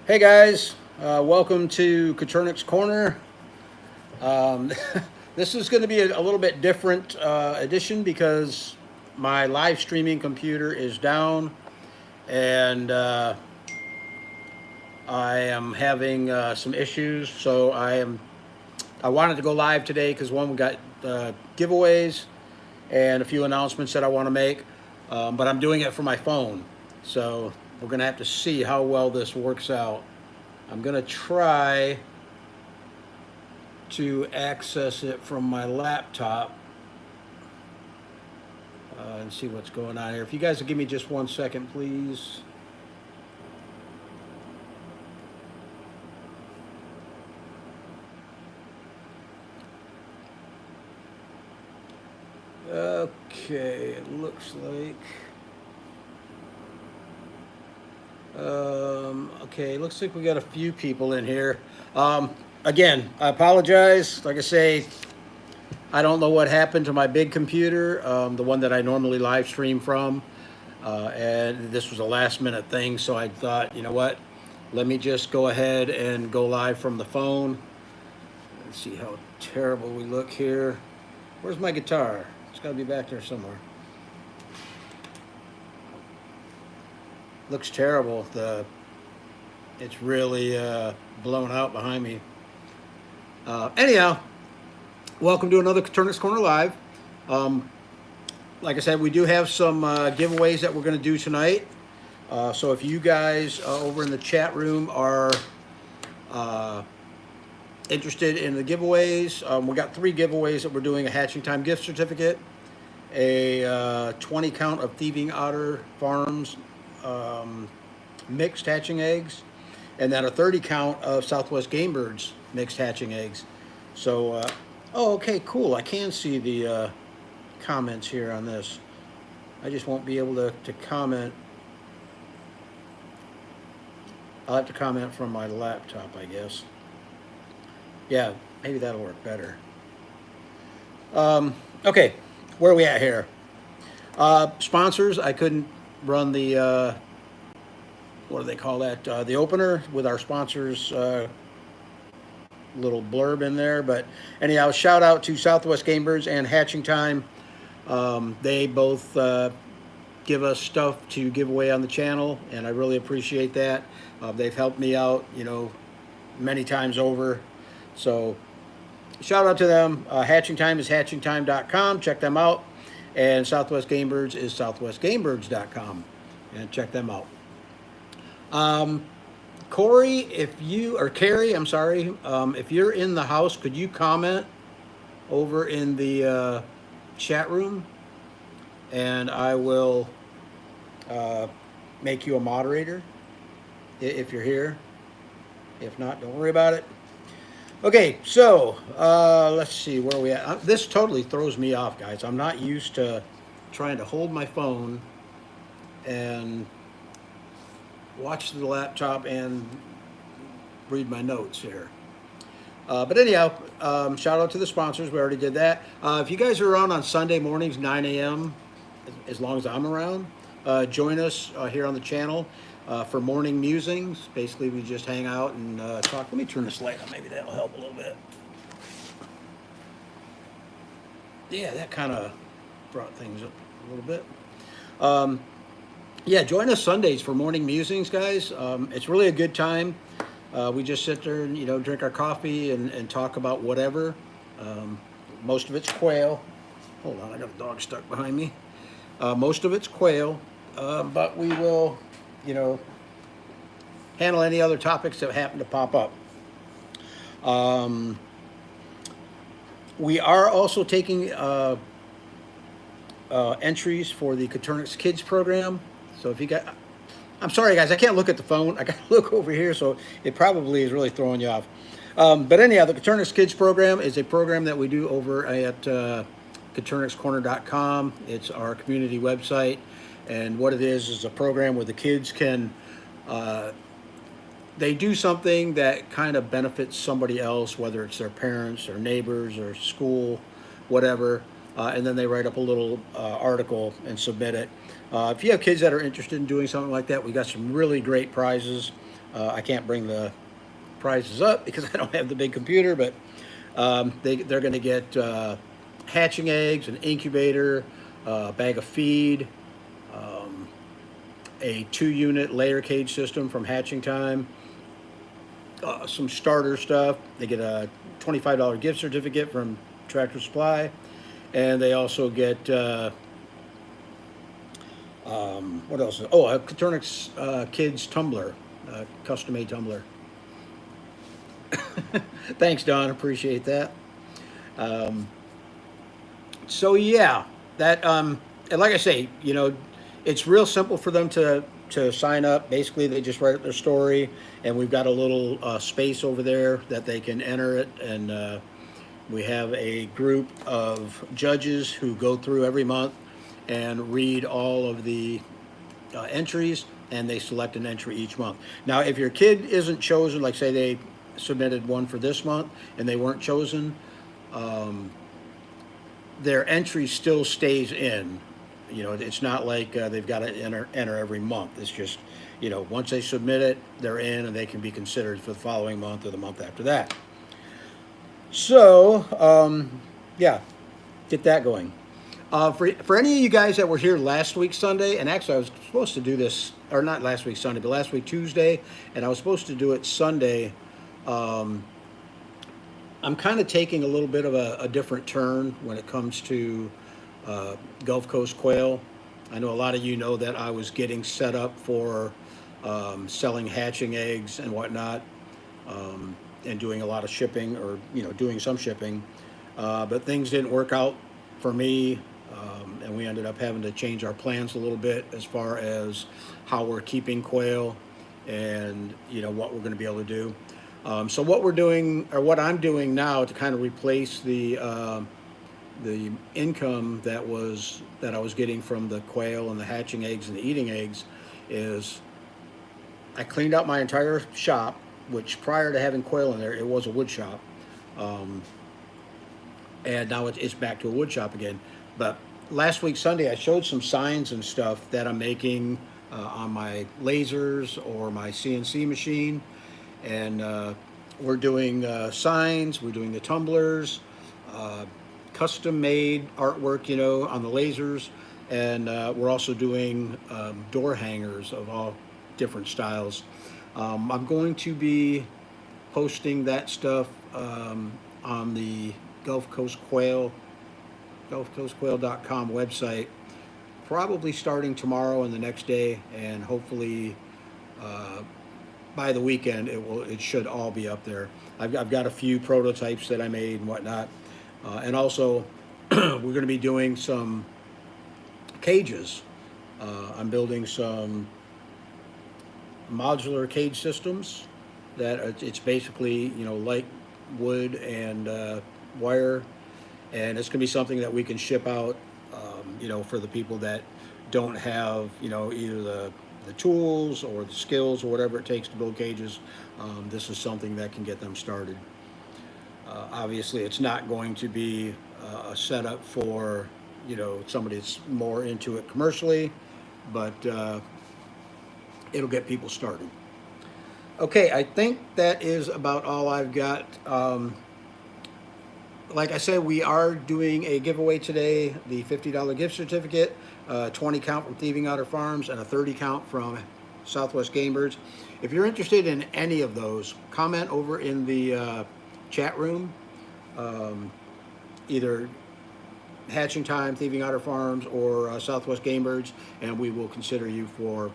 Hey guys, welcome to Coturnix Corner. Um, this is going to be a little bit different edition because my live streaming computer is down and I am having some issues. So I wanted to go live today because one, we got giveaways and a few announcements that I want to make, but I'm doing it from my phone. So we're going to have to see how well this works out. I'm going to try to access it from my laptop and see what's going on here. If you guys will give me just 1 second, please. Okay, it looks like. Okay, looks like we got a few people in here. Again, I apologize. Like I say, I don't know what happened to my big computer, the one that I normally live stream from. And this was a last minute thing, so I thought, you know what? Let me just go ahead and go live from the phone. Let's see how terrible we look here. Where's my guitar? It's got to be back there somewhere. Looks terrible. It's really blown out behind me. Anyhow, welcome to another Coturnix Corner Live. Like I said, we do have some giveaways that we're going to do tonight. So if you guys over in the chat room are interested in the giveaways, we got 3 giveaways that we're doing: a Hatching Time gift certificate, a 20 count of Thieving Otter Farms mixed hatching eggs, and then a 30 count of Southwest Game Birds mixed hatching eggs. So, oh, okay, cool. I can see the comments here on this. I just won't be able to comment. I'll have to comment from my laptop, I guess. Yeah, maybe that'll work better. Okay, where are we at here? Sponsors, I couldn't run the, what do they call that? The opener with our sponsors little blurb in there. But anyhow, shout out to Southwest Game Birds and Hatching Time. They both give us stuff to give away on the channel, and I really appreciate that. They've helped me out, many times over. So shout out to them. Hatching Time is hatchingtime.com. Check them out. And Southwest Game Birds is southwestgamebirds.com. And check them out. Corey, Carrie, I'm sorry, if you're in the house, could you comment over in the chat room? And I will make you a moderator if you're here. If not, don't worry about it. Okay, so let's see where we at. This totally throws me off, guys. I'm not used to trying to hold my phone and watch the laptop and read my notes here. But anyhow, shout out to the sponsors. We already did that. If you guys are around on Sunday mornings, 9 a.m., as long as I'm around, join us here on the channel for morning musings. Basically, we just hang out and talk. Let me turn this light on. Maybe that'll help a little bit. Yeah, that kind of brought things up a little bit. Yeah, join us Sundays for morning musings, guys. It's really a good time. We just sit there and drink our coffee and talk about whatever. Most of it's quail. Hold on, I got a dog stuck behind me. Most of it's quail, but we will, handle any other topics that happen to pop up. We are also taking entries for the Coturnix Kids program. So if you got, I'm sorry guys, I can't look at the phone. I got to look over here, so it probably is really throwing you off. But anyhow, the Coturnix Kids program is a program that we do over at coturnixcorner.com. It's our community website, and what it is a program where the kids can, they do something that kind of benefits somebody else, whether it's their parents or neighbors or school, whatever. And then they write up a little article and submit it. If you have kids that are interested in doing something like that, we got some really great prizes. I can't bring the prices up because I don't have the big computer, but they're going to get hatching eggs, an incubator, a bag of feed, um, a 2-unit layer cage system from Hatching Time, some starter stuff. They get a $25 gift certificate from Tractor Supply, and they also get what else? Oh, a Coturnix kids tumbler, custom-made tumbler. Thanks, Don. Appreciate that. Um, so yeah, that and like I say, it's real simple for them to sign up. Basically, they just write their story, and we've got a little space over there that they can enter it, and we have a group of judges who go through every month and read all of the entries, and they select an entry each month. Now, if your kid isn't chosen, like say they submitted one for this month and they weren't chosen, their entry still stays in. It's not like they've got to enter every month. It's just, once they submit it, they're in and they can be considered for the following month or the month after that. So, yeah, get that going. For any of you guys that were here last week Sunday, and actually I was supposed to do this, or not last week Sunday, but last week Tuesday, and I was supposed to do it Sunday. Um, I'm kind of taking a little bit of a different turn when it comes to Gulf Coast quail. I know a lot of you know that I was getting set up for selling hatching eggs and whatnot, and doing a lot of shipping, or doing some shipping, but things didn't work out for me, and we ended up having to change our plans a little bit as far as how we're keeping quail and what we're going to be able to do. So what we're doing, or what I'm doing now to kind of replace the income that I was getting from the quail and the hatching eggs and the eating eggs, is I cleaned out my entire shop, which prior to having quail in there, it was a wood shop, and now it's back to a wood shop again. But last week Sunday, I showed some signs and stuff that I'm making on my lasers or my CNC machine, and we're doing signs, we're doing the tumblers, custom-made artwork, on the lasers, and we're also doing door hangers of all different styles. I'm going to be posting that stuff on the GulfCoastQuail.com website, probably starting tomorrow and the next day, and hopefully by the weekend it should all be up there. I've got a few prototypes that I made and whatnot, and also we're going to be doing some cages. I'm building some modular cage systems that it's basically like wood and wire, and it's going to be something that we can ship out, for the people that don't have either the tools or the skills or whatever it takes to build cages. This is something that can get them started. Obviously, it's not going to be a setup for somebody that's more into it commercially, but it'll get people started. Okay, I think that is about all I've got. Like I said, we are doing a giveaway today, the $50 gift certificate, 20 count from Thieving Otter Farms, and a 30 count from Southwest Game Birds. If you're interested in any of those, comment over in the chat room, either Hatching Time, Thieving Otter Farms, or Southwest Game Birds, and we will consider you for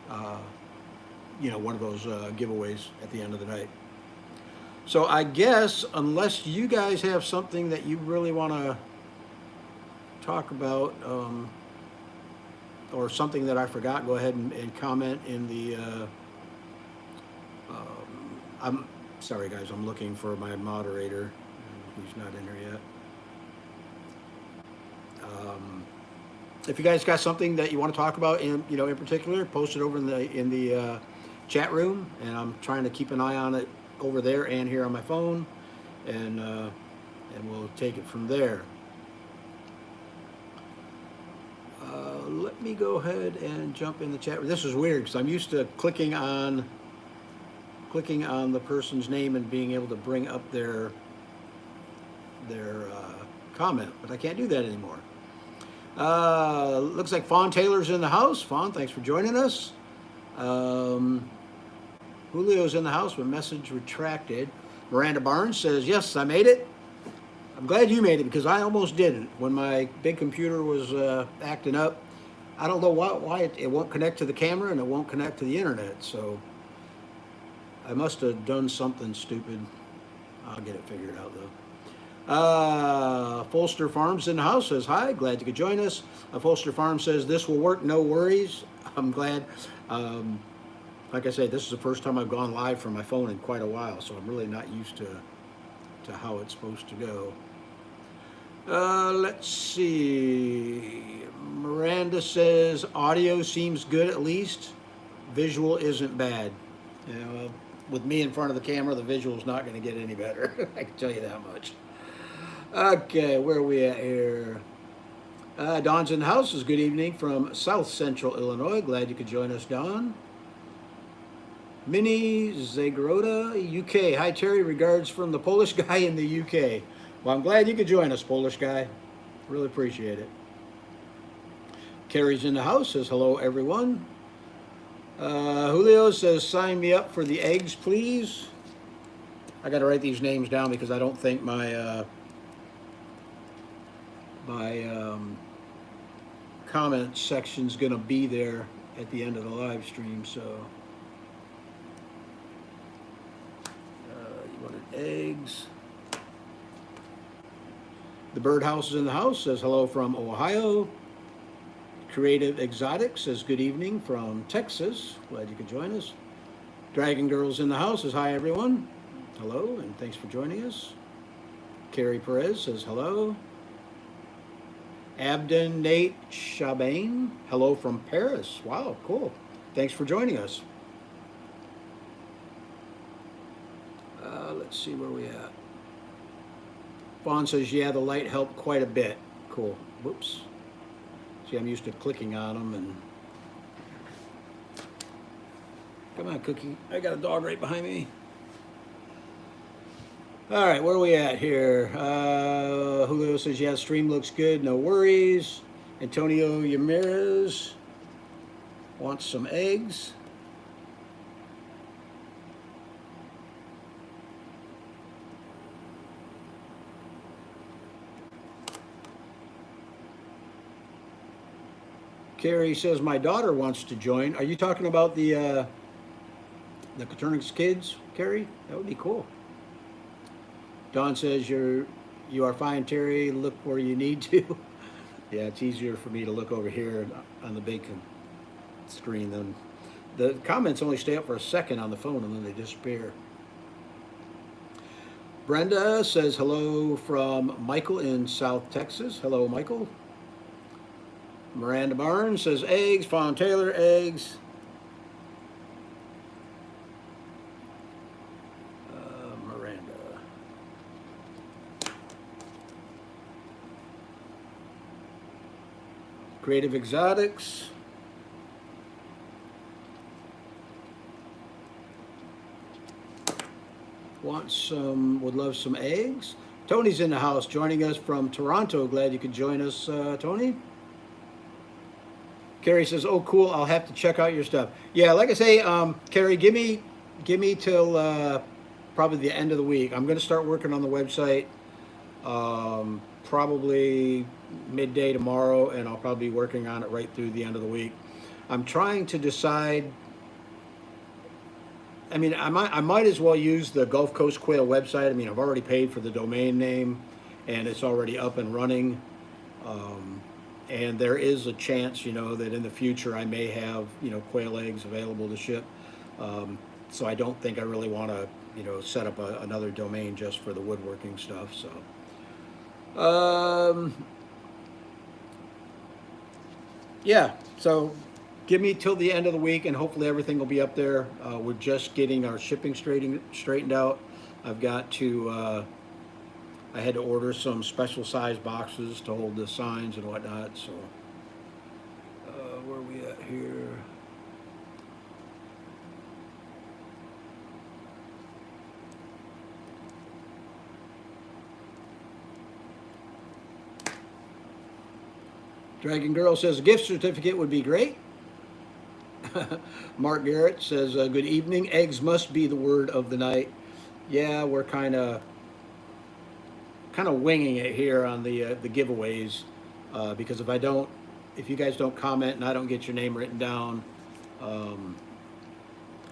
one of those giveaways at the end of the night. So I guess, unless you guys have something that you really want to talk about, or something that I forgot, go ahead and comment in the I'm sorry guys, I'm looking for my moderator who's not in here yet. If you guys got something that you want to talk about in particular, post it over in the chat room, and I'm trying to keep an eye on it over there and here on my phone, and we'll take it from there. Let me go ahead and jump in the chat. This is weird because I'm used to clicking on clicking on the person's name and being able to bring up their comment, but I can't do that anymore. Looks like Fawn Taylor's in the house. Fawn, thanks for joining us. Julio's in the house with message retracted. Miranda Barnes says, yes, I made it. I'm glad you made it because I almost didn't. When my big computer was acting up, I don't know why it won't connect to the camera and it won't connect to the internet. So I must have done something stupid. I'll get it figured out though. Folster Farms in the house says, hi, glad you could join us. Folster Farm says, this will work, no worries. I'm glad. Like I said, this is the first time I've gone live from my phone in quite a while, so I'm really not used to how it's supposed to go. Let's see. Miranda says, audio seems good at least. Visual isn't bad. You know, with me in front of the camera, the visual's not going to get any better. I can tell you that much. Okay, where are we at here? Don's in the house. Good evening from South Central Illinois. Glad you could join us, Don. Minnie Zagroda, UK. Hi, Terry. Regards from the Polish guy in the UK. Well, I'm glad you could join us, Polish guy. Really appreciate it. Carrie's in the house. Says hello, everyone. Julio says, sign me up for the eggs, please. I got to write these names down because I don't think my comment section's going to be there at the end of the live stream. So you wanted eggs. The Birdhouse is in the house. Says hello from Ohio. Creative Exotic says good evening from Texas. Glad you could join us. Dragon Girl's in the house. Says hi, everyone. Hello, and thanks for joining us. Carrie Perez says hello. Abden Nate Chabane, hello from Paris. Wow, cool. Thanks for joining us. Let's see where we at. Fawn says, yeah, the light helped quite a bit. Cool. Whoops. See, I'm used to clicking on them and... Come on, Cookie. I got a dog right behind me. All right, where are we at here? Julio says, yeah, stream looks good, no worries. Antonio Yamirez wants some eggs. Carrie says, my daughter wants to join. Are you talking about the Coturnix kids, Carrie? That would be cool. Don says, you are fine, Terry. Look where you need to. Yeah, it's easier for me to look over here on the big screen than the comments only stay up for a second on the phone and then they disappear. Brenda says hello from Michael in South Texas. Hello, Michael. Miranda Barnes says eggs. Fawn Taylor, eggs. Creative Exotics. Would love some eggs. Tony's in the house joining us from Toronto. Glad you could join us, Tony. Carrie says, oh, cool, I'll have to check out your stuff. Yeah, like I say, Carrie, give me till probably the end of the week. I'm going to start working on the website probably midday tomorrow, and I'll probably be working on it right through the end of the week. I'm trying to decide. I mean, I might as well use the Gulf Coast Quail website. I mean, I've already paid for the domain name, and it's already up and running. And there is a chance, you know, that in the future I may have, you know, quail eggs available to ship. So I don't think I really want to, you know, set up another domain just for the woodworking stuff. So. Yeah, so give me till the end of the week and hopefully everything will be up there. We're just getting our shipping straightened out. I've got to, I had to order some special size boxes to hold the signs and whatnot, so where are we at here? Dragon Girl says a gift certificate would be great. Mark Garrett says, good evening. Eggs must be the word of the night. Yeah, we're kind of winging it here on the giveaways, because if you guys don't comment and I don't get your name written down, um,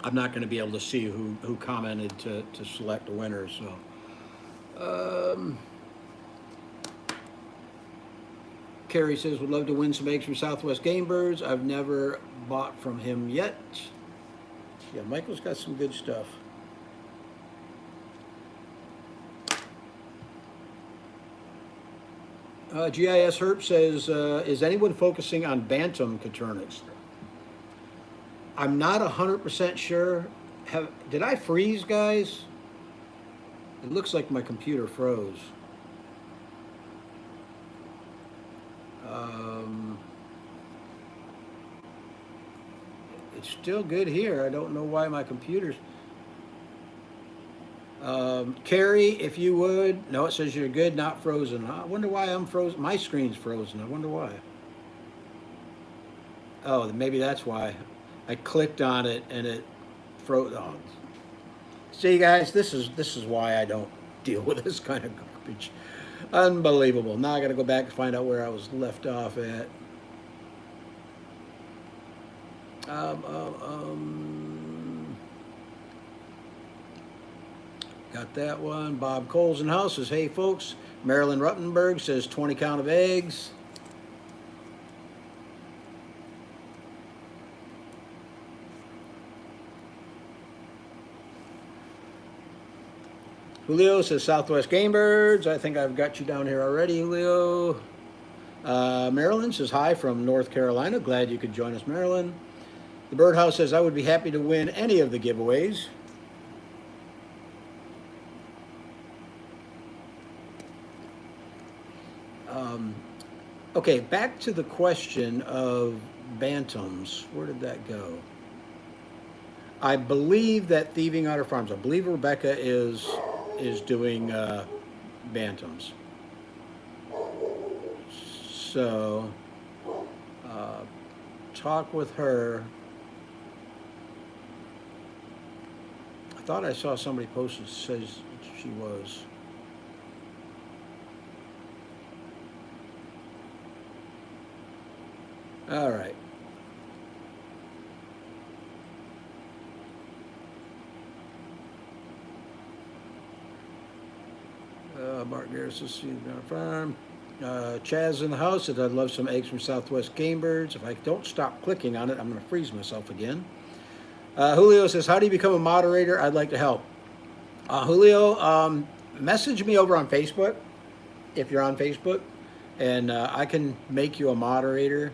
I'm not going to be able to see who commented to select a winner. So, Carrie says, would love to win some eggs from Southwest Game Birds. I've never bought from him yet. Yeah, Michael's got some good stuff. GIS Herp says, is anyone focusing on Bantam Coturnix? I'm not 100% sure. Did I freeze, guys? It looks like my computer froze. It's still good here. I don't know why my computer's... Carrie, if you would. No, it says you're good, not frozen. I wonder why I'm frozen. My screen's frozen. I wonder why. Oh, maybe that's why. I clicked on it and it froze. Oh. See, guys, this is why I don't deal with this kind of garbage. Unbelievable. Now I got to go back and find out where I was left off at. Got that one. Bob Coles in the house says, hey, folks. Marilyn Ruttenberg says 20 count of eggs. Julio says Southwest Game Birds. I think I've got you down here already, Julio. Marilyn says hi from North Carolina. Glad you could join us, Marilyn. The Birdhouse says I would be happy to win any of the giveaways. Okay, back to the question of bantams. Where did that go? I believe that Thieving Otter Farms, I believe Rebecca is doing bantams. So, talk with her. I thought I saw somebody posted says she was. All right. Mark Garris is on the farm. Chaz in the house said I'd love some eggs from Southwest Game Birds. If I don't stop clicking on it, I'm going to freeze myself again. Julio says, how do you become a moderator? I'd like to help. Julio, message me over on Facebook if you're on Facebook, and I can make you a moderator.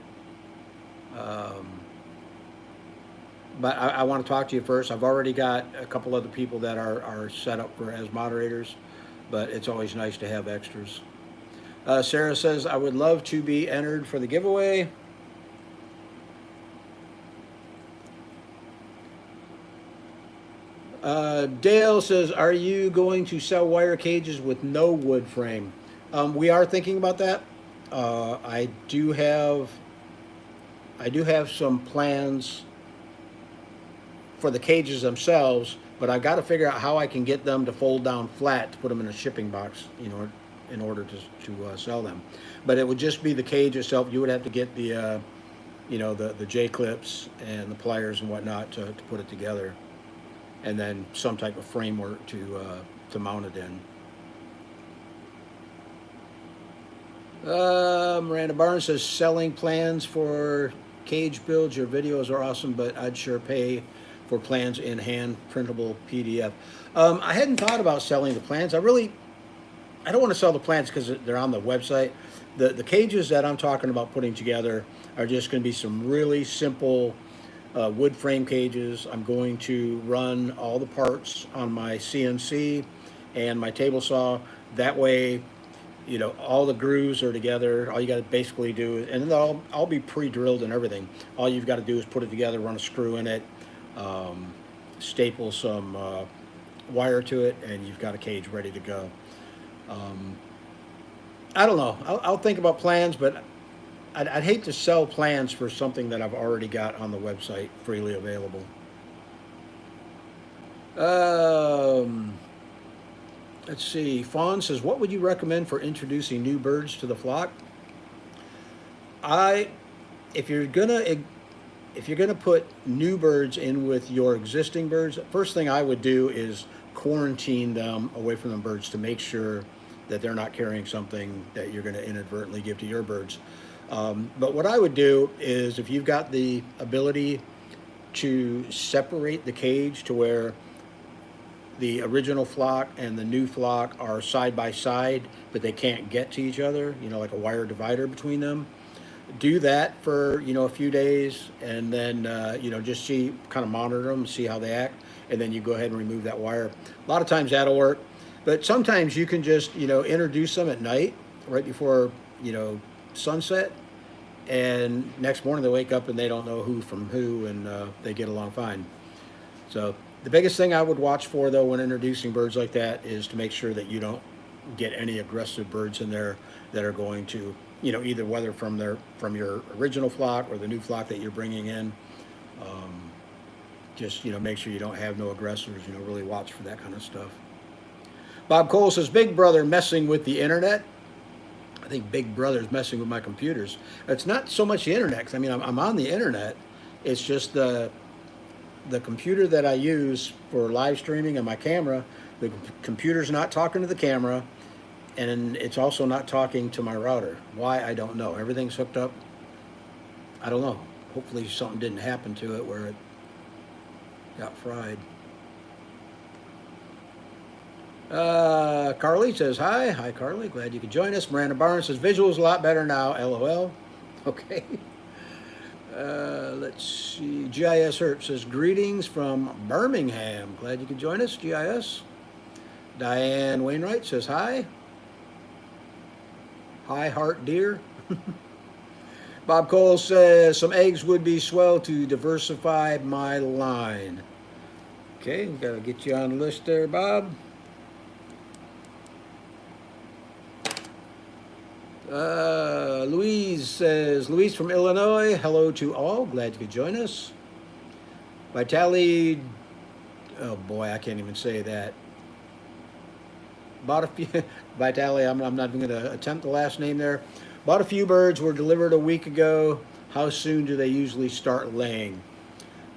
But I want to talk to you first. I've already got a couple other people that are set up as moderators, but it's always nice to have extras. Sarah says, I would love to be entered for the giveaway. Dale says, are you going to sell wire cages with no wood frame? We are thinking about that. I do have some plans for the cages themselves, but I've got to figure out how I can get them to fold down flat to put them in a shipping box, in order to sell them. But it would just be the cage itself. You would have to get the the J-clips and the pliers and whatnot to put it together, and then some type of framework to mount it in. Miranda Barnes says, selling plans for cage builds. Your videos are awesome, but I'd sure pay for plans in hand printable PDF. I hadn't thought about selling the plans. I don't want to sell the plans because they're on the website. The cages that I'm talking about putting together are just going to be some really simple wood frame cages. I'm going to run all the parts on my CNC and my table saw. That way, all the grooves are together. All you got to basically do, and they'll all be pre-drilled and everything. All you've got to do is put it together, run a screw in it, staple some wire to it, and you've got a cage ready to go. I don't know. I'll think about plans, but I'd hate to sell plans for something that I've already got on the website freely available. Um, let's see. Fawn says, "What would you recommend for introducing new birds to the flock?" I, if you're gonna if you're gonna put new birds in with your existing birds, first thing I would do is quarantine them away from the birds to make sure that they're not carrying something that you're going to inadvertently give to your birds. But what I would do is, if you've got the ability to separate the cage to where the original flock and the new flock are side by side, but they can't get to each other, like a wire divider between them, do that for a few days, and then just kind of monitor them, see how they act, and then you go ahead and remove that wire. A lot of times that'll work, but sometimes you can just introduce them at night, right before sunset, and next morning they wake up and they don't know who from who, and they get along fine. So the biggest thing I would watch for, though, when introducing birds like that is to make sure that you don't get any aggressive birds in there that are going to either whether from your original flock or the new flock that you're bringing in. Just make sure you don't have no aggressors. Really watch for that kind of stuff. Bob Cole says, "Big Brother messing with the internet." I think Big Brother's messing with my computers. It's not so much the internet, 'cause I'm on the internet. It's just the computer that I use for live streaming and my camera. The computer's not talking to the camera, and it's also not talking to my router. Why, I don't know. Everything's hooked up. I don't know. Hopefully something didn't happen to it where it got fried. Carly says, "Hi." Hi, Carly. Glad you could join us. Miranda Barnes says, "Visual's a lot better now. LOL." Okay. Let's see. GIS Herp says, "Greetings from Birmingham. Glad you could join us, GIS." Diane Wainwright says, "Hi." Hi, heart dear. Bob Cole says, "Some eggs would be swell to diversify my line." Okay, we got to get you on the list there, Bob. Louise says, "Louise from Illinois. Hello to all. Glad you could join us." Vitali, oh boy, I can't even say that. Bought a few, Vitali, I'm not even going to attempt the last name there. "Bought a few birds, were delivered a week ago. How soon do they usually start laying?"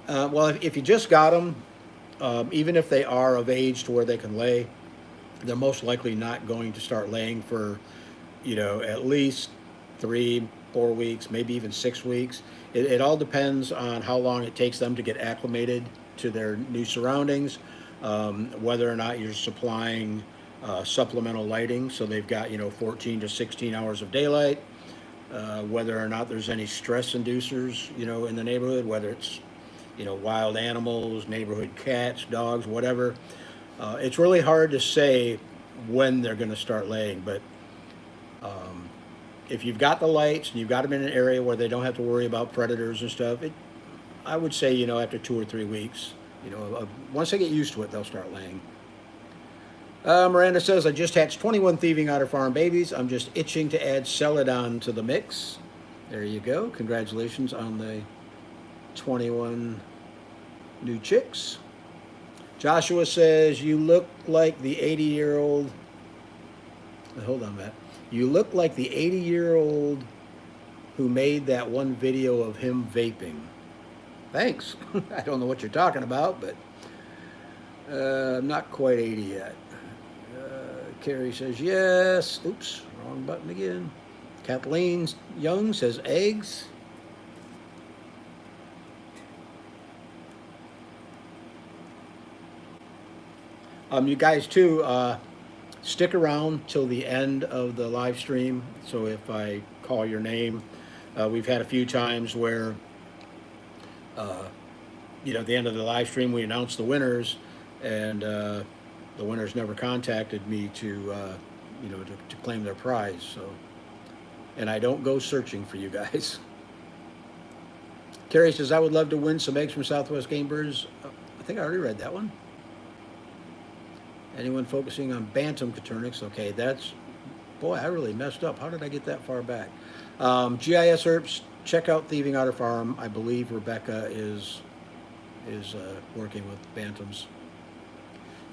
Well, if you just got them, even if they are of age to where they can lay, they're most likely not going to start laying for, at least 3-4 weeks, maybe even 6 weeks. It all depends on how long it takes them to get acclimated to their new surroundings, whether or not you're supplying supplemental lighting, so they've got 14 to 16 hours of daylight, whether or not there's any stress inducers in the neighborhood, whether it's wild animals, neighborhood cats, dogs, whatever. It's really hard to say when they're going to start laying, but if you've got the lights and you've got them in an area where they don't have to worry about predators and stuff, I would say after 2 or 3 weeks, once they get used to it, they'll start laying. Miranda says, "I just hatched 21 thieving otter farm babies. I'm just itching to add celadon to the mix." There you go. Congratulations on the 21 new chicks. Joshua says, "You look like the 80-year-old." Hold on, Matt. "You look like the 80-year-old who made that one video of him vaping." Thanks. I don't know what you're talking about, but I'm not quite 80 yet. Carrie says, "Yes." Oops, wrong button again. Kathleen Young says, "Eggs." You guys, too, stick around till the end of the live stream. So if I call your name, we've had a few times where, at the end of the live stream, we announce the winners, and the winners never contacted me to claim their prize. So, and I don't go searching for you guys. Terry says, "I would love to win some eggs from Southwest Game Birds." I think I already read that one. Anyone focusing on bantam Coturnix? Okay, that's Boy, I really messed up. How did I get that far back? GIS Herps, check out Thieving Otter Farm. I believe Rebecca is working with bantams.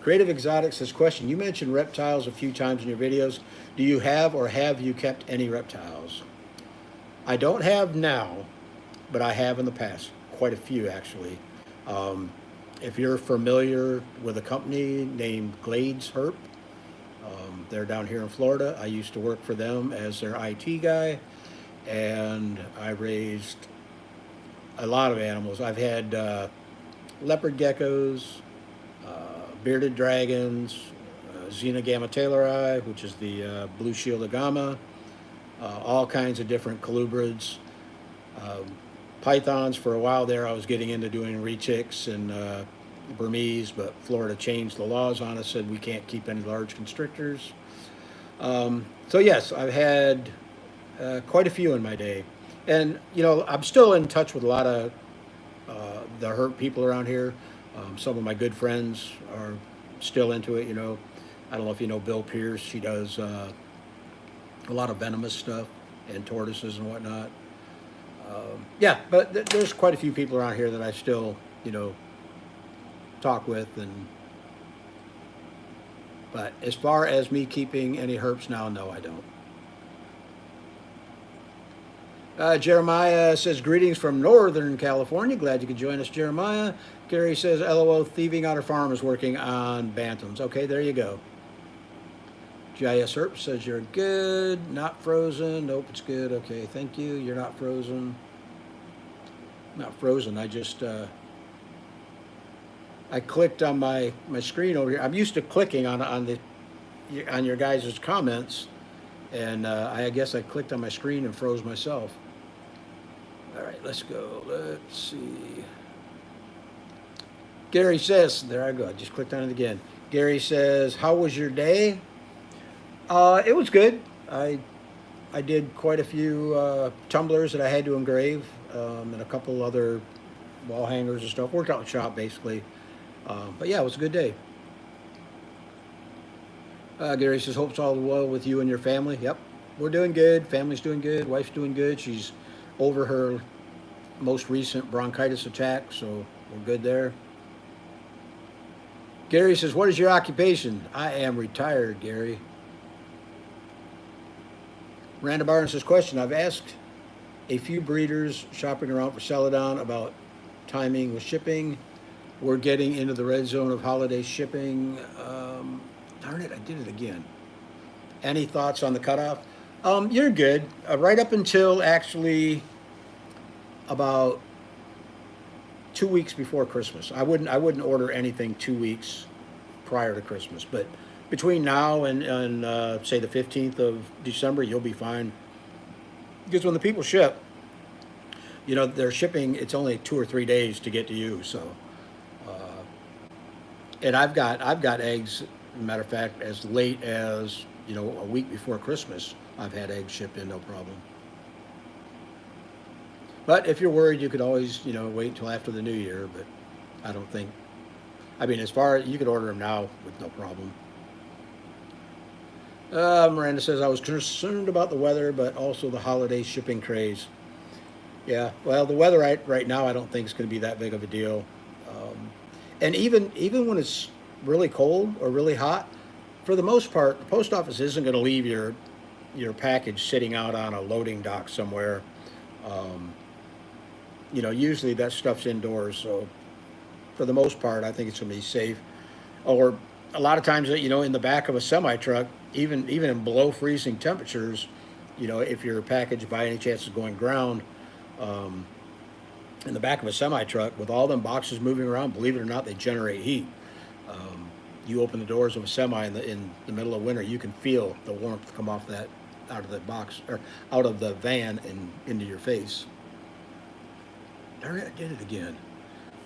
Creative Exotics says, question, you mentioned reptiles a few times in your videos. Do you have or have you kept any reptiles? I don't have now, but I have in the past. Quite a few, actually. If you're familiar with a company named Glades Herp, they're down here in Florida. I used to work for them as their IT guy, and I raised a lot of animals. I've had leopard geckos, bearded dragons, Xena gamma taylori, which is the blue shielded gamma, all kinds of different colubrids, pythons. For a while there, I was getting into doing retics and Burmese, but Florida changed the laws on us, said we can't keep any large constrictors. So yes, I've had quite a few in my day. And, you know, I'm still in touch with a lot of the herp people around here. Some of my good friends are still into it, you know. I don't know if you know Bill Pierce. She does a lot of venomous stuff and tortoises and whatnot. Yeah, but there's quite a few people around here that I still, you know, talk with. But as far as me keeping any herps now, no, I don't. Jeremiah says, greetings from Northern California. Glad you could join us, Jeremiah. Gary says, LOL, Thieving Otter Farm is working on bantams. Okay, there you go. GIS Herp says you're good, not frozen. Nope, it's good. Okay, thank you. You're not frozen. Not frozen. I just I clicked on my screen over here. I'm used to clicking on your guys' comments, and I guess I clicked on my screen and froze myself. All right, let's go. Let's see. Gary says, there I go. I just clicked on it again. Gary says, how was your day? It was good. I did quite a few tumblers that I had to engrave, and a couple other wall hangers and stuff. Worked out in the shop, basically. But yeah, it was a good day. Gary says, hope's all well with you and your family. Yep, we're doing good. Family's doing good. Wife's doing good. She's over her most recent bronchitis attack, so we're good there. Gary says, what is your occupation? I am retired, Gary. Randa Barnes says, question, I've asked a few breeders shopping around for Celadon about timing with shipping. We're getting into the red zone of holiday shipping. Darn it, I did it again. Any thoughts on the cutoff? You're good. Right up until actually about 2 weeks before Christmas. I wouldn't order anything 2 weeks prior to Christmas, but between now and say the 15th of December, you'll be fine. Because when the people ship, you know, they're shipping, it's only 2 or 3 days to get to you. So, and I've got eggs. Matter of fact, as late as, you know, a week before Christmas, I've had eggs shipped in, no problem. But if you're worried, you could always, you know, wait until after the new year. But I don't think. I mean, as far as you could order them now with no problem. Miranda says, I was concerned about the weather, but also the holiday shipping craze. Yeah, well, the weather right now I don't think is going to be that big of a deal. And even when it's really cold or really hot, for the most part, the post office isn't going to leave your package sitting out on a loading dock somewhere. You know, usually that stuff's indoors, so for the most part, I think it's going to be safe. Or a lot of times, you know, in the back of a semi truck, even in below freezing temperatures, you know, if your package by any chance is going ground, in the back of a semi truck with all them boxes moving around, believe it or not, they generate heat. You open the doors of a semi in the middle of winter, you can feel the warmth come off that out of the box or out of the van and into your face. Darn it, I did it again.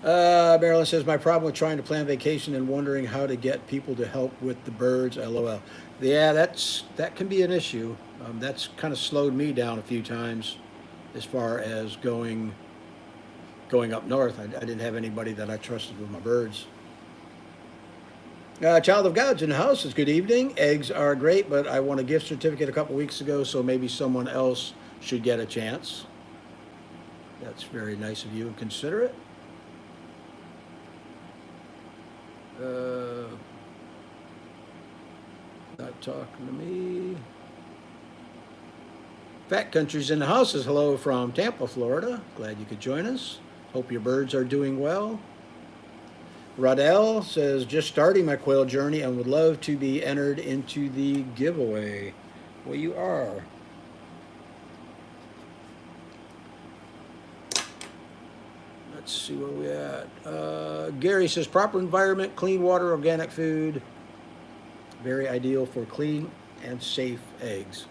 Marilyn says, my problem with trying to plan vacation and wondering how to get people to help with the birds, LOL. Yeah, that can be an issue. That's kind of slowed me down a few times as far as going up north. I didn't have anybody that I trusted with my birds. Child of God's in the house says, good evening. Eggs are great, but I won a gift certificate a couple weeks ago, so maybe someone else should get a chance. That's very nice of you and considerate. Not talking to me. Fat Country's in the house says, hello from Tampa, Florida. Glad you could join us. Hope your birds are doing well. Rodell says, just starting my quail journey and would love to be entered into the giveaway. Well, you are. Let's see where we at. Gary says, proper environment, clean water, organic food. Very ideal for clean and safe eggs.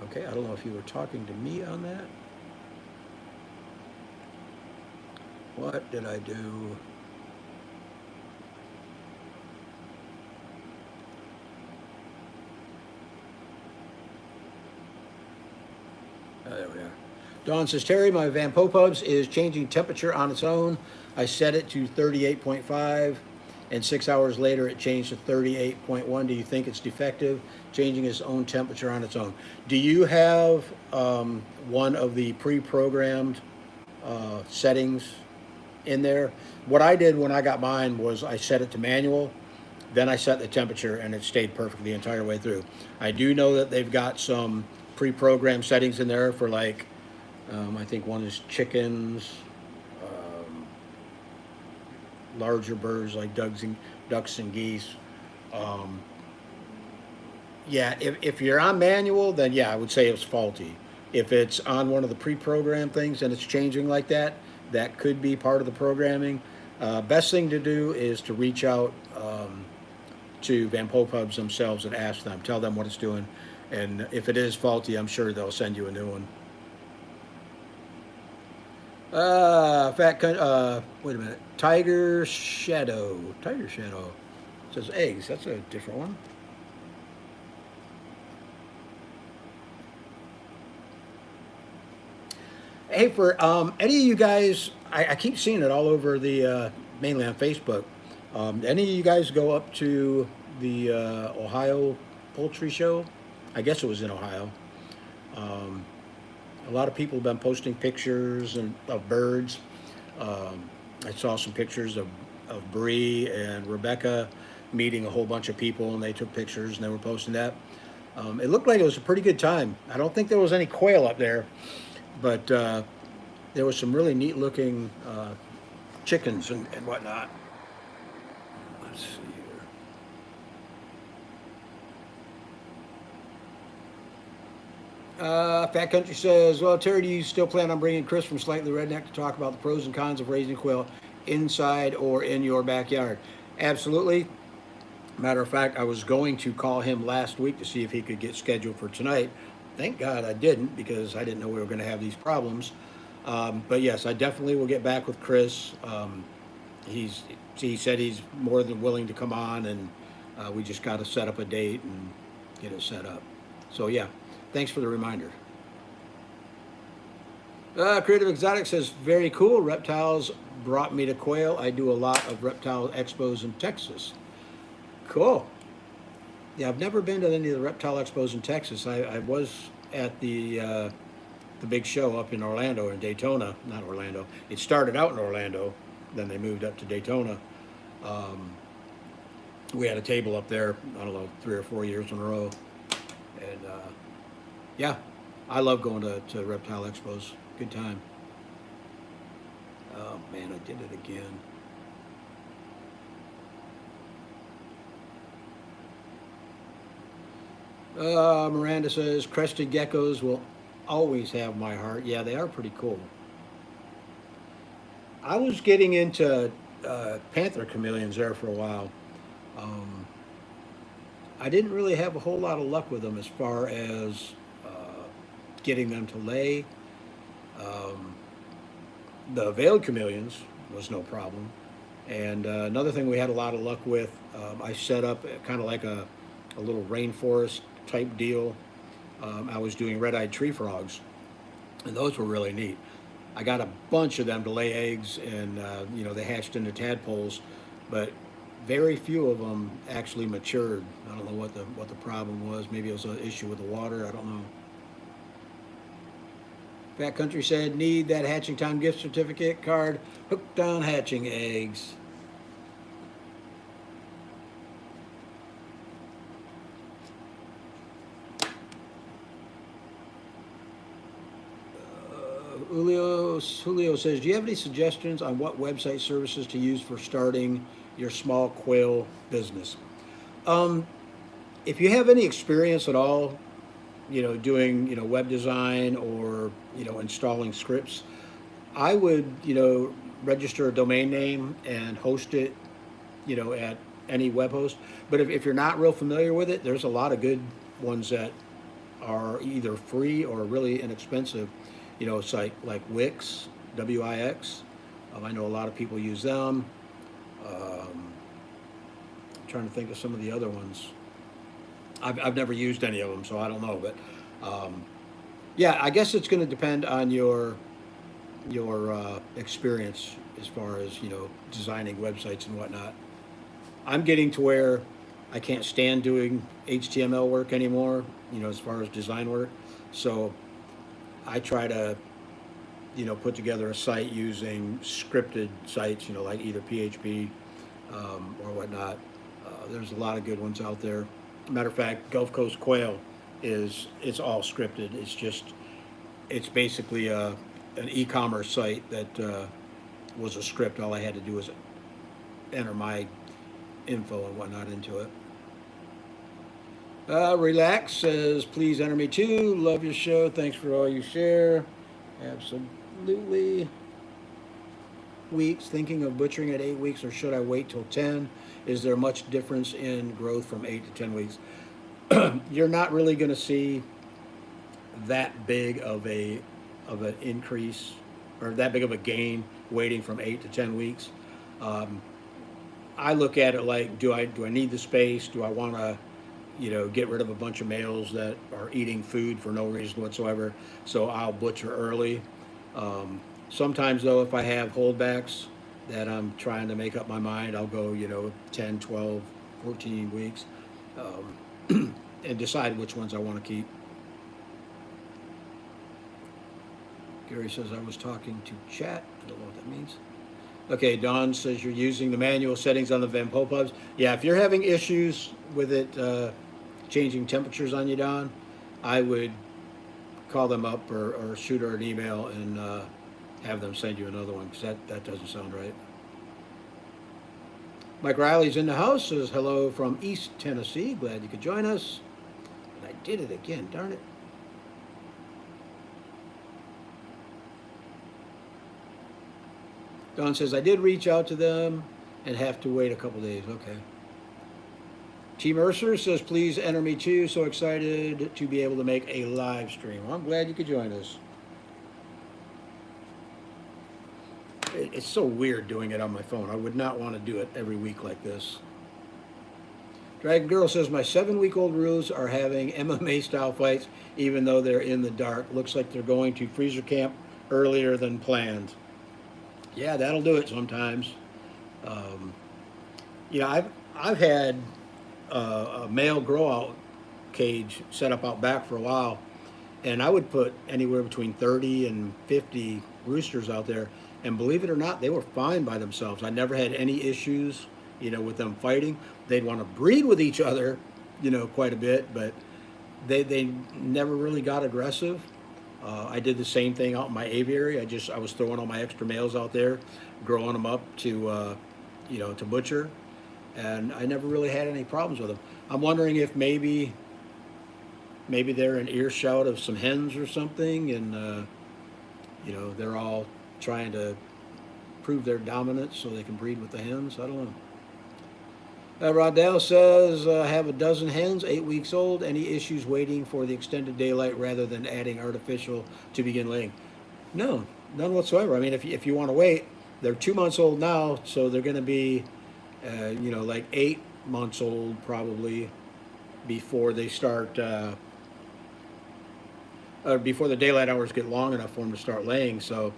Okay, I don't know if you were talking to me on that. What did I do? There we are. Dawn says, Terry, my Van Popubs is changing temperature on its own. I set it to 38.5, and 6 hours later it changed to 38.1. Do you think it's defective, changing its own temperature on its own? Do you have one of the pre-programmed settings in there? What I did when I got mine was I set it to manual, then I set the temperature, and it stayed perfect the entire way through. I do know that they've got some pre-programmed settings in there for, like, I think one is chickens, larger birds like ducks and geese. Yeah, if you're on manual, then yeah, I would say it's faulty. If it's on one of the pre-programmed things and it's changing like that, that could be part of the programming. Best thing to do is to reach out to Van Popubs themselves and ask them, tell them what it's doing. And if it is faulty, I'm sure they'll send you a new one. Wait a minute. Tiger Shadow says eggs. That's a different one. Hey, for any of you guys, I keep seeing it all over the mainly on Facebook. Any of you guys go up to the Ohio Poultry Show? I guess it was in Ohio. A lot of people have been posting pictures of birds. I saw some pictures of Bree and Rebecca meeting a whole bunch of people, and they took pictures and they were posting that. It looked like it was a pretty good time. I don't think there was any quail up there, but there was some really neat looking chickens and whatnot. Let's see here. Fat Country says, well, Terry, do you still plan on bringing Chris from Slightly Redneck to talk about the pros and cons of raising quail inside or in your backyard? Absolutely. Matter of fact, I was going to call him last week to see if he could get scheduled for tonight. Thank God I didn't, because I didn't know we were going to have these problems. But yes, I definitely will get back with Chris. He said he's more than willing to come on, and we just got to set up a date and get it set up. So yeah, thanks for the reminder. Creative Exotic says, very cool. Reptiles brought me to quail. I do a lot of reptile expos in Texas. Cool. Yeah, I've never been to any of the reptile expos in Texas. I was at the big show up in Orlando, in Daytona. Not Orlando. It started out in Orlando, then they moved up to Daytona. We had a table up there, I don't know, 3 or 4 years in a row. And yeah, I love going to reptile expos. Good time. Oh man, I did it again. Miranda says, crested geckos will always have my heart. Yeah, they are pretty cool. I was getting into panther chameleons there for a while. I didn't really have a whole lot of luck with them as far as getting them to lay. The veiled chameleons was no problem. And another thing we had a lot of luck with, I set up kind of like a little rainforest type deal. I was doing red-eyed tree frogs, and those were really neat. I got a bunch of them to lay eggs, and they hatched into tadpoles, but very few of them actually matured. I don't know what the problem was. Maybe it was an issue with the water. I don't know. Fat Country said, need that hatching time gift certificate card. Hooked on hatching eggs. Julio says, do you have any suggestions on what website services to use for starting your small quail business? Um, if you have any experience at all, doing, web design or, installing scripts, I would, register a domain name and host it, at any web host. But if you're not real familiar with it, there's a lot of good ones that are either free or really inexpensive. It's like Wix, Wix. I know a lot of people use them. I'm trying to think of some of the other ones. I've never used any of them, so I don't know. But yeah, I guess it's going to depend on your experience as far as designing websites and whatnot. I'm getting to where I can't stand doing HTML work anymore. As far as design work, so I try to put together a site using scripted sites. Like either PHP or whatnot. There's a lot of good ones out there. Matter of fact, Gulf Coast Quail it's all scripted. It's basically an e-commerce site that was a script. All I had to do was enter my info and whatnot into it. Relax says, please enter me too. Love your show. Thanks for all you share. Absolutely. Weeks. Thinking of butchering at 8 weeks, or should I wait till 10? Is there much difference in growth from 8 to 10 weeks? You're not really going to see that big of an increase or that big of a gain waiting from 8 to 10 weeks. I look at it like, do I need the space? Do I want to get rid of a bunch of males that are eating food for no reason whatsoever? So I'll butcher early. Sometimes though, if I have holdbacks that I'm trying to make up my mind, I'll go 10, 12, 14 weeks and decide which ones I want to keep. Gary says I was talking to chat. I don't know what that means. Okay, Don says you're using the manual settings on the Venpo pubs. Yeah, if you're having issues with it changing temperatures on you, Don, I would call them up or shoot her an email and have them send you another one, because that doesn't sound right. Mike Riley's in the house, says hello from East Tennessee. Glad you could join us. And I did it again, darn it. Don says, I did reach out to them and have to wait a couple days. Okay. T. Mercer says, please enter me too. So excited to be able to make a live stream. Well, I'm glad you could join us. It's so weird doing it on my phone. I would not want to do it every week like this. Dragon Girl says, my 7-week-old roos are having MMA style fights even though they're in the dark. Looks like they're going to freezer camp earlier than planned. Yeah, that'll do it sometimes. I've had a male grow out cage set up out back for a while, and I would put anywhere between 30 and 50 roosters out there, and believe it or not, they were fine by themselves. I never had any issues, with them fighting. They'd want to breed with each other, quite a bit, but they never really got aggressive. I did the same thing out in my aviary. I was throwing all my extra males out there, growing them up to butcher, and I never really had any problems with them. I'm wondering if maybe they're in earshot of some hens or something, and they're all trying to prove their dominance so they can breed with the hens. I don't know. Rodell says, I have a dozen hens, 8 weeks old. Any issues waiting for the extended daylight rather than adding artificial to begin laying? No, none whatsoever. I mean, if you want to wait, they're 2 months old now, so they're going to be, like 8 months old probably before they start, before the daylight hours get long enough for them to start laying. So,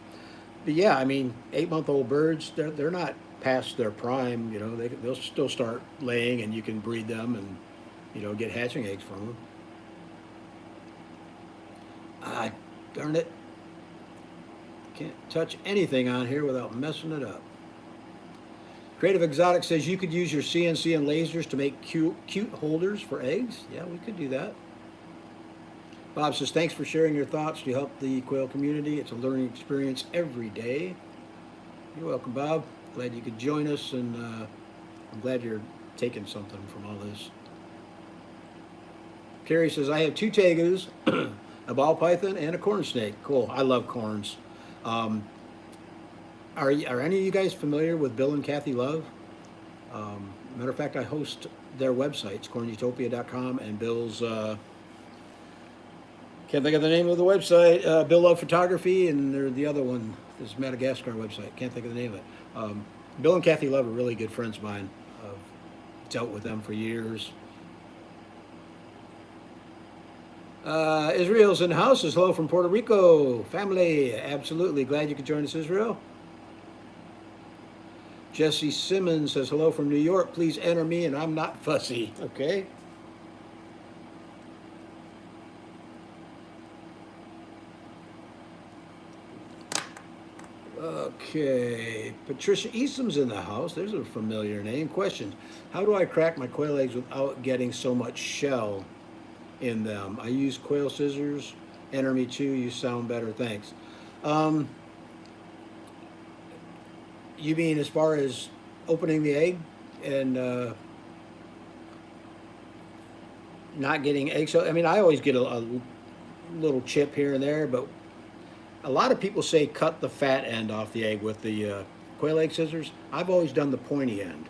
but yeah, I mean, 8-month-old birds, they're not past their prime, you know, they'll still start laying, and you can breed them and, you know, get hatching eggs from them. Ah, darn it. Can't touch anything on here without messing it up. Creative Exotic says you could use your CNC and lasers to make cute holders for eggs. Yeah, we could do that. Bob says, thanks for sharing your thoughts to help the quail community. It's a learning experience every day. You're welcome, Bob. Glad you could join us, and I'm glad you're taking something from all this. Carrie says, I have 2 tegus, a ball python, and a corn snake. Cool. I love corns. Are any of you guys familiar with Bill and Kathy Love? Matter of fact, I host their websites, cornutopia.com, and Bill's, can't think of the name of the website, Bill Love Photography, and the other one, this Madagascar website. Can't think of the name of it. Bill and Kathy Love are really good friends of mine. I've dealt with them for years. Israel's in the house. Says hello from Puerto Rico. Family, absolutely. Glad you could join us, Israel. Jesse Simmons says hello from New York. Please enter me, and I'm not fussy. Okay. Okay. Patricia Easton's in the house. There's a familiar name. Question: how do I crack my quail eggs without getting so much shell in them? I use quail scissors. Enter me too. You sound better. Thanks. You mean as far as opening the egg and not getting eggshell? I mean, I always get a little chip here and there, but a lot of people say cut the fat end off the egg with the quail egg scissors. I've always done the pointy end,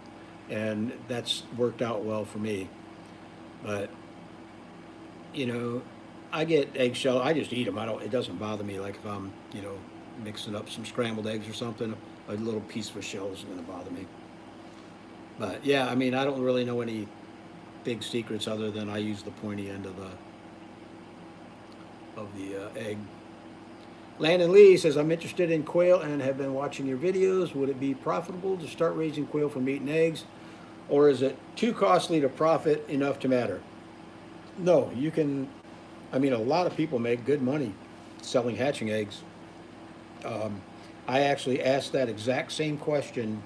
and that's worked out well for me. But you know, I get eggshell. I just eat them. I don't. It doesn't bother me. Like if I'm, you know, mixing up some scrambled eggs or something, a little piece of a shell isn't going to bother me. But yeah, I mean, I don't really know any big secrets other than I use the pointy end of the egg. Landon Lee says, I'm interested in quail and have been watching your videos. Would it be profitable to start raising quail for meat and eggs, or is it too costly to profit enough to matter? No, you can. I mean, a lot of people make good money selling hatching eggs. I actually asked that exact same question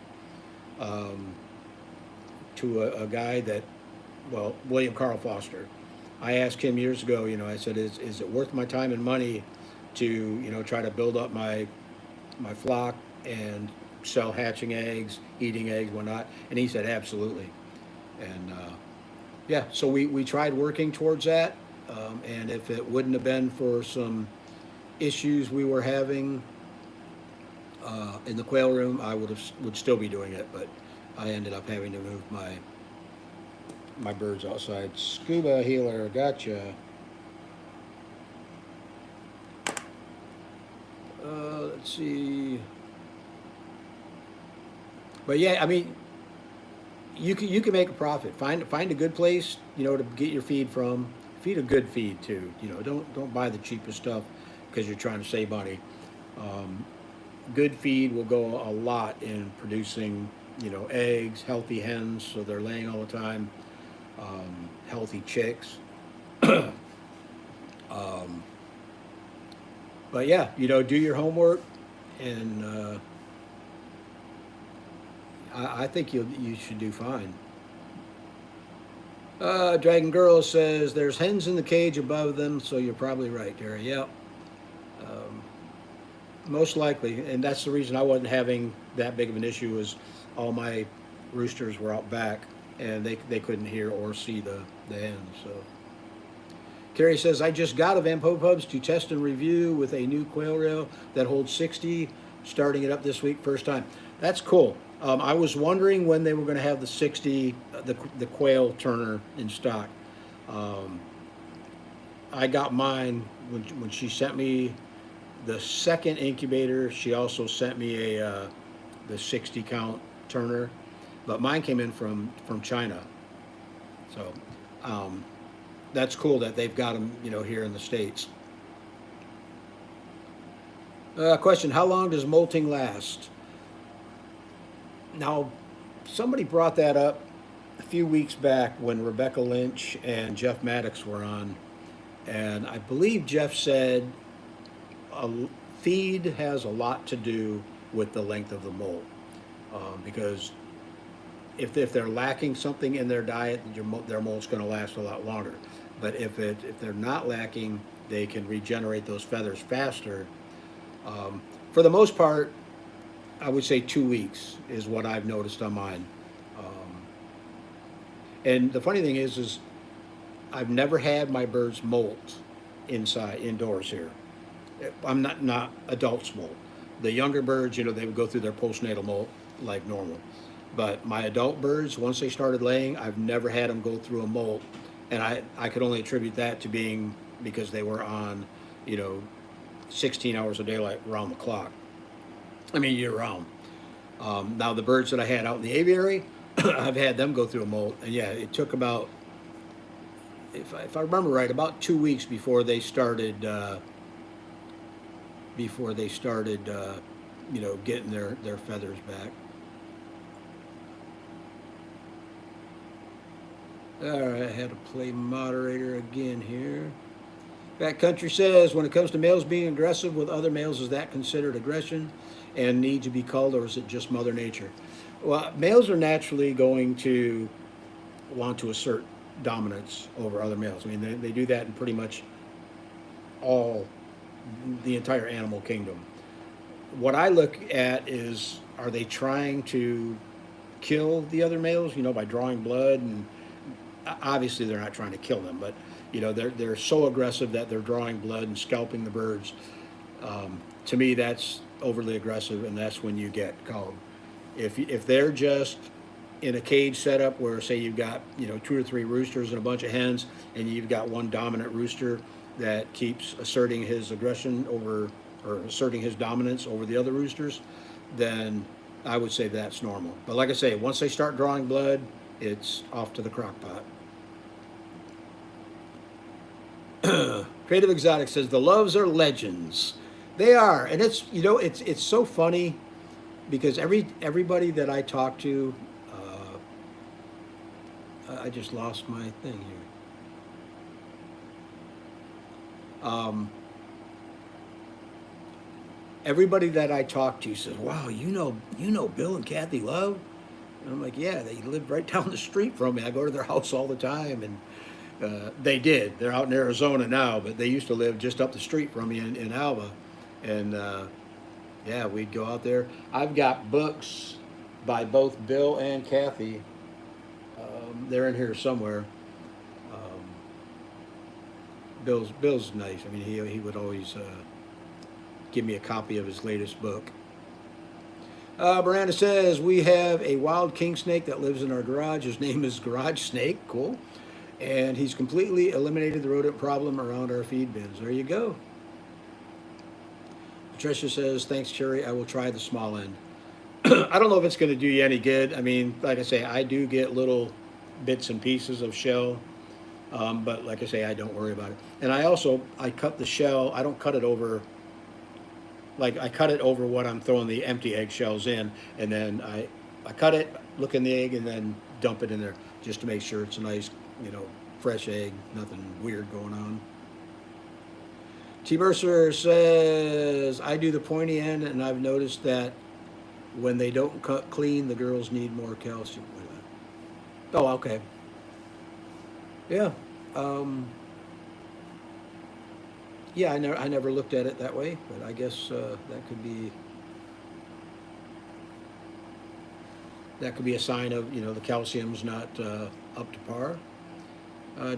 to a guy that, well, William Carl Foster. I asked him years ago, you know, I said, is it worth my time and money to, you know, try to build up my flock and sell hatching eggs, eating eggs, whatnot? And he said, absolutely. And yeah, so we tried working towards that. And if it wouldn't have been for some issues we were having in the quail room, I would still be doing it, but I ended up having to move my birds outside. Scuba Healer, gotcha. Let's see. But yeah, I mean, you can make a profit. Find a good place, you know, to get your feed from. Feed a good feed too. You know, don't buy the cheapest stuff because you're trying to save money. Good feed will go a lot in producing, you know, eggs, healthy hens, so they're laying all the time, healthy chicks. But yeah, you know, do your homework, and I think you should do fine. Dragon Girl says there's hens in the cage above them, so you're probably right, Terry. Yep. Most likely, and that's the reason I wasn't having that big of an issue, was all my roosters were out back, and they couldn't hear or see the hens. So Carrie says, I just got a Vampopubs to test and review with a new quail rail that holds 60, starting it up this week, first time. That's cool. I was wondering when they were going to have the 60, the quail turner in stock. I got mine when she sent me the second incubator. She also sent me the 60 count turner, but mine came in from China. So that's cool that they've got them, you know, here in the States. Question: how long does molting last? Now, somebody brought that up a few weeks back when Rebecca Lynch and Jeff Maddox were on, and I believe Jeff said a feed has a lot to do with the length of the molt, because if they're lacking something in their diet, their molt's going to last a lot longer. But if they're not lacking, they can regenerate those feathers faster. For the most part, I would say 2 weeks is what I've noticed on mine. Um, and the funny thing is I've never had my birds molt indoors here. I'm not adult molt. The younger birds, they would go through their postnatal molt like normal. But my adult birds, once they started laying, I've never had them go through a molt, and I could only attribute that to being because they were on, you know, 16 hours of daylight round the clock. I mean, year round. Now the birds that I had out in the aviary, I've had them go through a molt, and yeah, it took about, if I remember right, about 2 weeks before they started, getting their feathers back. All right, I had to play moderator again here. Backcountry says, when it comes to males being aggressive with other males, is that considered aggression and need to be culled, or is it just Mother Nature? Well, males are naturally going to want to assert dominance over other males. I mean, they do that in pretty much all the entire animal kingdom. What I look at is, are they trying to kill the other males, by drawing blood? And obviously they're not trying to kill them, but they're so aggressive that they're drawing blood and scalping the birds. To me, that's overly aggressive, and that's when you get called. If they're just in a cage setup where, say, you've got 2 or 3 roosters and a bunch of hens, and you've got one dominant rooster that keeps asserting his aggression over, or asserting his dominance over the other roosters, then I would say that's normal. But like I say, once they start drawing blood, it's off to the crock pot. Creative Exotic says the Loves are legends. They are, and it's so funny because everybody that I talk to, I just lost my thing here. Everybody that I talk to says, "Wow, you know Bill and Kathy Love," and I'm like, "Yeah, they live right down the street from me. I go to their house all the time." And they did. They're out in Arizona now, but they used to live just up the street from me in Alva. And yeah, we'd go out there. I've got books by both Bill and Kathy. They're in here somewhere. Um, Bill's nice. I mean, he would always give me a copy of his latest book. Miranda says, we have a wild king snake that lives in our garage. His name is Garage Snake. Cool. And he's completely eliminated the rodent problem around our feed bins. There you go. Patricia says, thanks, Cherry. I will try the small end. I don't know if it's going to do you any good. I mean, like I say, I do get little bits and pieces of shell. But like I say, I don't worry about it. And I cut the shell. I don't cut it over. Like, I cut it over what I'm throwing the empty egg shells in. And then I cut it, look in the egg, and then dump it in there just to make sure it's a nice, fresh egg, nothing weird going on. T. Mercer says, I do the pointy end, and I've noticed that when they don't cut clean, the girls need more calcium. Oh, okay. Yeah. Yeah, I never looked at it that way, but I guess that could be a sign of, the calcium's not up to par.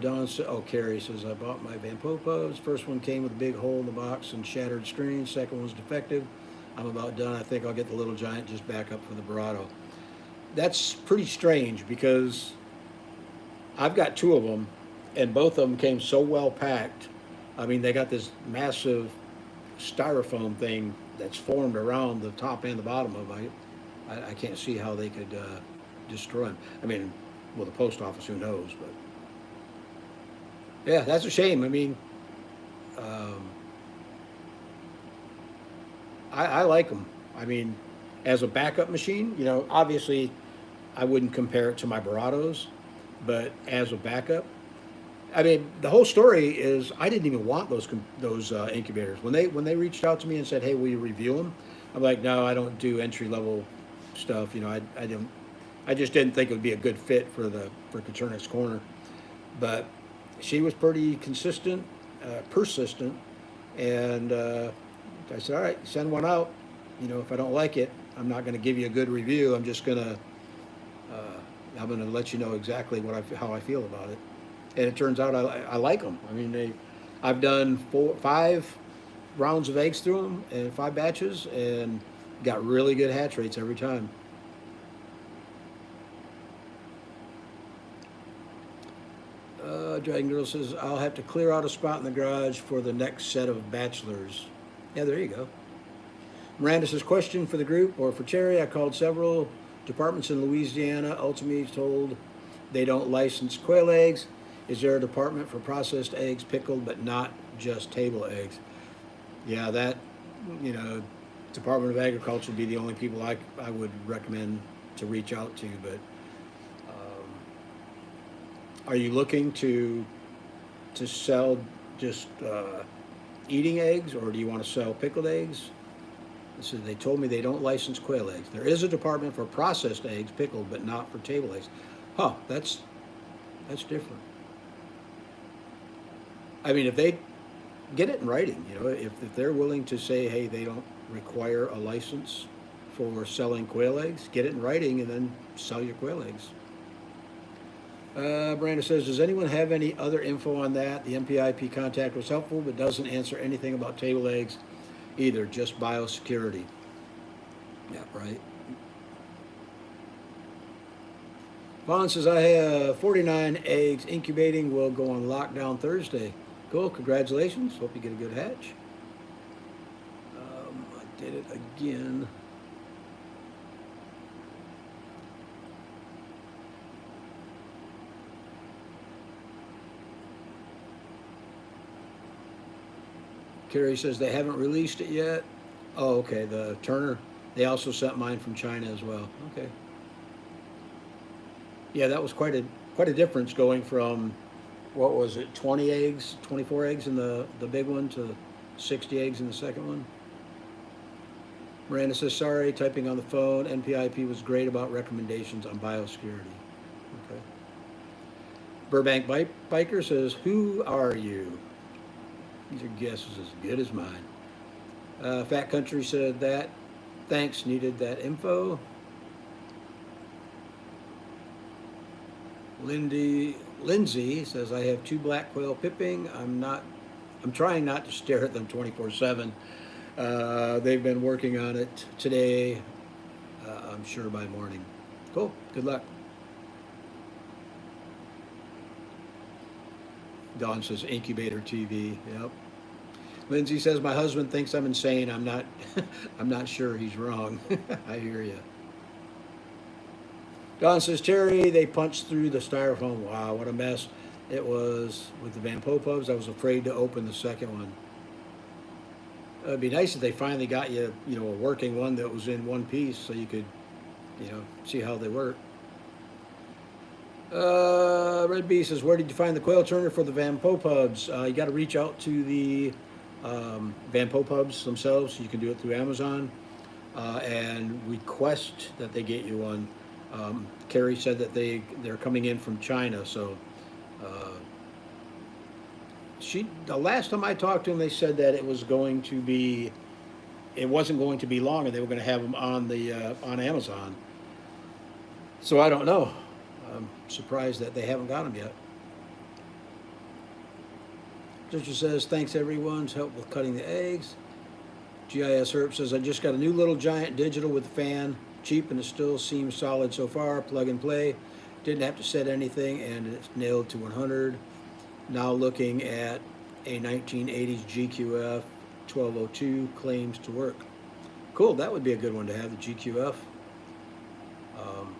Don said, Carrie says, I bought my Van Popas. First one came with a big hole in the box and shattered screen. Second one's defective. I'm about done. I think I'll get the Little Giant, just back up for the Barado. That's pretty strange because I've got 2 of them, and both of them came so well packed. I mean, they got this massive styrofoam thing that's formed around the top and the bottom of it. I can't see how they could destroy them. I mean, well, the post office, who knows, but yeah, that's a shame. I mean, I like them. I mean, as a backup machine. You know, obviously, I wouldn't compare it to my Baratos, but as a backup, I mean, the whole story is I didn't even want those incubators when they reached out to me and said, "Hey, will you review them?" I'm like, "No, I don't do entry level stuff." You know, I didn't. I just didn't think it would be a good fit for Coturnix Corner. But she was pretty consistent, persistent, and I said, "All right, send one out. You know, if I don't like it, I'm not going to give you a good review. I'm going to let you know exactly how I feel about it." And it turns out I like them. I mean, I've done 5 rounds of eggs through them and 5 batches, and got really good hatch rates every time. Dragon Girl says, "I'll have to clear out a spot in the garage for the next set of bachelors." Yeah, there you go. Miranda says, "Question for the group or for Terry. I called several departments in Louisiana. Ultimately told they don't license quail eggs. Is there a department for processed eggs, pickled, but not just table eggs?" Yeah, that, you know, Department of Agriculture would be the only people I would recommend to reach out to. But um, are you looking to sell just eating eggs, or do you want to sell pickled eggs? So they told me they don't license quail eggs. There is a department for processed eggs, pickled, but not for table eggs. Huh, that's different. I mean, if they get it in writing, you know, if they're willing to say, hey, they don't require a license for selling quail eggs, get it in writing and then sell your quail eggs. Brandon says, "Does anyone have any other info on that? The MPIP contact was helpful, but doesn't answer anything about table eggs either, just biosecurity." Yeah, right. Vaughn says, "I have 49 eggs incubating, will go on lockdown Thursday." Cool, congratulations. Hope you get a good hatch. I did it again. Carrie says they haven't released it yet. Oh, okay. The Turner. They also sent mine from China as well. Okay. Yeah, that was quite a difference going from what was it, 20 eggs, 24 eggs in the big one to 60 eggs in the second one. Miranda says, "Sorry, typing on the phone. NPIP was great about recommendations on biosecurity." Okay. Burbank Biker says, "Who are you?" Your guess is as good as mine. Fat Country said that. Thanks, needed that info. Lindsay says, "I have 2 black quail pipping. I'm trying not to stare at them 24/7. They've been working on it today. I'm sure by morning." Cool. Good luck. Dawn says, "Incubator TV." Yep. Lindsay says, "My husband thinks I'm insane. I'm not. I'm not sure he's wrong." I hear you. Don says, "Terry, they punched through the styrofoam. Wow, what a mess it was with the Van Popubs. I was afraid to open the second one." It'd be nice if they finally got you, you know, a working one that was in one piece, so you could, you know, see how they work. Red B says, "Where did you find the quail turner for the Van Popubs?" You got to reach out to the Van Popubs themselves. You can do it through Amazon and request that they get you one. Carrie said that they're coming in from China, so uh, the last time I talked to them, they said that it wasn't going to be long, and they were going to have them on Amazon. So I don't know. I'm surprised that they haven't got them yet. Sister says, "Thanks everyone's help with cutting the eggs." GIS Herb says, "I just got a new little giant digital with a fan. Cheap and it still seems solid so far. Plug and play. Didn't have to set anything and it's nailed to 100. Now looking at a 1980s GQF 1202 claims to work." Cool, that would be a good one to have, the GQF. Um,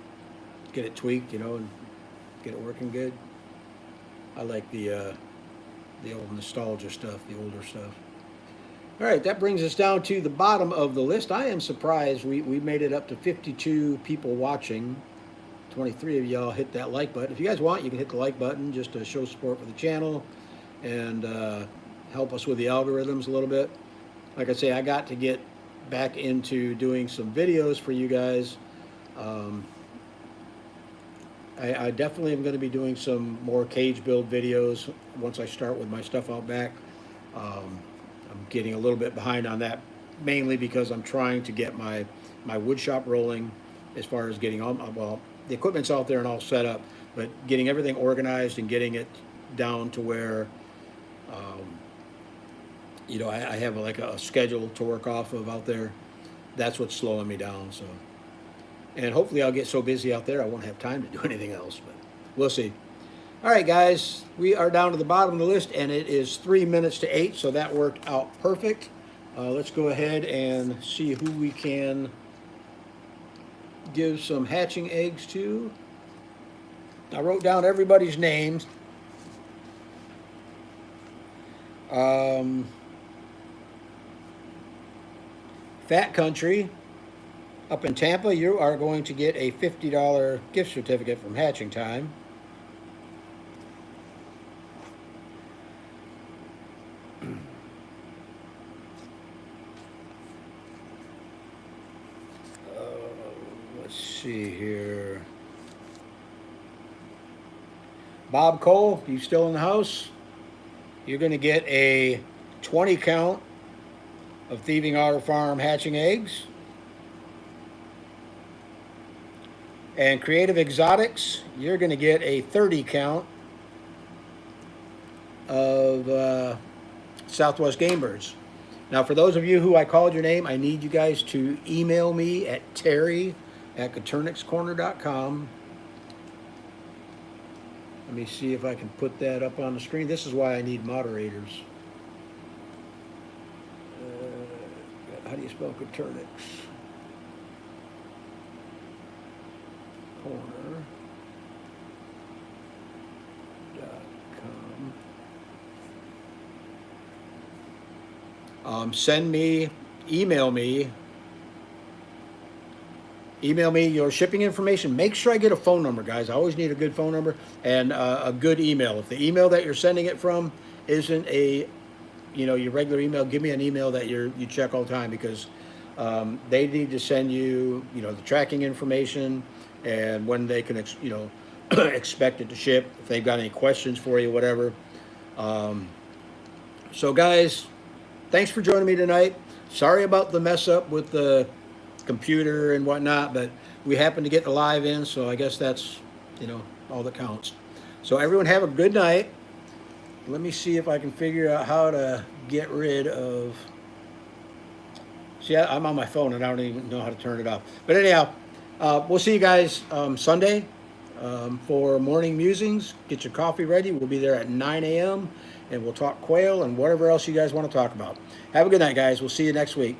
get it tweaked, you know, and get it working good. I like the old nostalgia stuff, the older stuff. All right, that brings us down to the bottom of the list. I am surprised we made it up to 52 people watching. 23 of y'all hit that like button. If you guys want, you can hit the like button just to show support for the channel and help us with the algorithms a little bit. Like I say, I got to get back into doing some videos for you guys. I definitely am going to be doing some more cage build videos once I start with my stuff out back. I'm getting a little bit behind on that, mainly because I'm trying to get my wood shop rolling as far as getting all, well, the equipment's out there and all set up, but getting everything organized and getting it down to where, you know, I have like a schedule to work off of out there. That's what's slowing me down. So, and hopefully I'll get so busy out there I won't have time to do anything else, but we'll see. All right, guys, we are down to the bottom of the list, and it is 3 minutes to 8, so that worked out perfect. Let's go ahead and see who we can give some hatching eggs to. I wrote down everybody's names. Fat Country up in Tampa, you are going to get a $50 gift certificate from Hatching Time. Let's see here. Bob Cole, you still in the house? You're going to get a 20 count of Thieving Otter Farm hatching eggs. And Creative Exotics, you're going to get a 30 count of Southwest Game Birds. Now, for those of you who I called your name, I need you guys to email me at terry@coturnixcorner.com. Let me see if I can put that up on the screen. This is why I need moderators. How do you spell Coturnix? Corner.com. Send me, email me your shipping information. Make sure I get a phone number, guys. I always need a good phone number and a good email. If the email that you're sending it from isn't a, you know, your regular email, give me an email that you check all the time, because they need to send you, you know, the tracking information and when they can, you know, expect it to ship. If they've got any questions for you, whatever. So, guys, thanks for joining me tonight. Sorry about the mess up with the computer and whatnot, but we happened to get the live in, so I guess that's, you know, all that counts. So everyone have a good night. Let me see if I can figure out how to get rid of, see, I'm on my phone and I don't even know how to turn it off. But anyhow, we'll see you guys Sunday for morning musings. Get your coffee ready. We'll be there at 9 a.m. and we'll talk quail and whatever else you guys want to talk about. Have a good night, guys. We'll see you next week.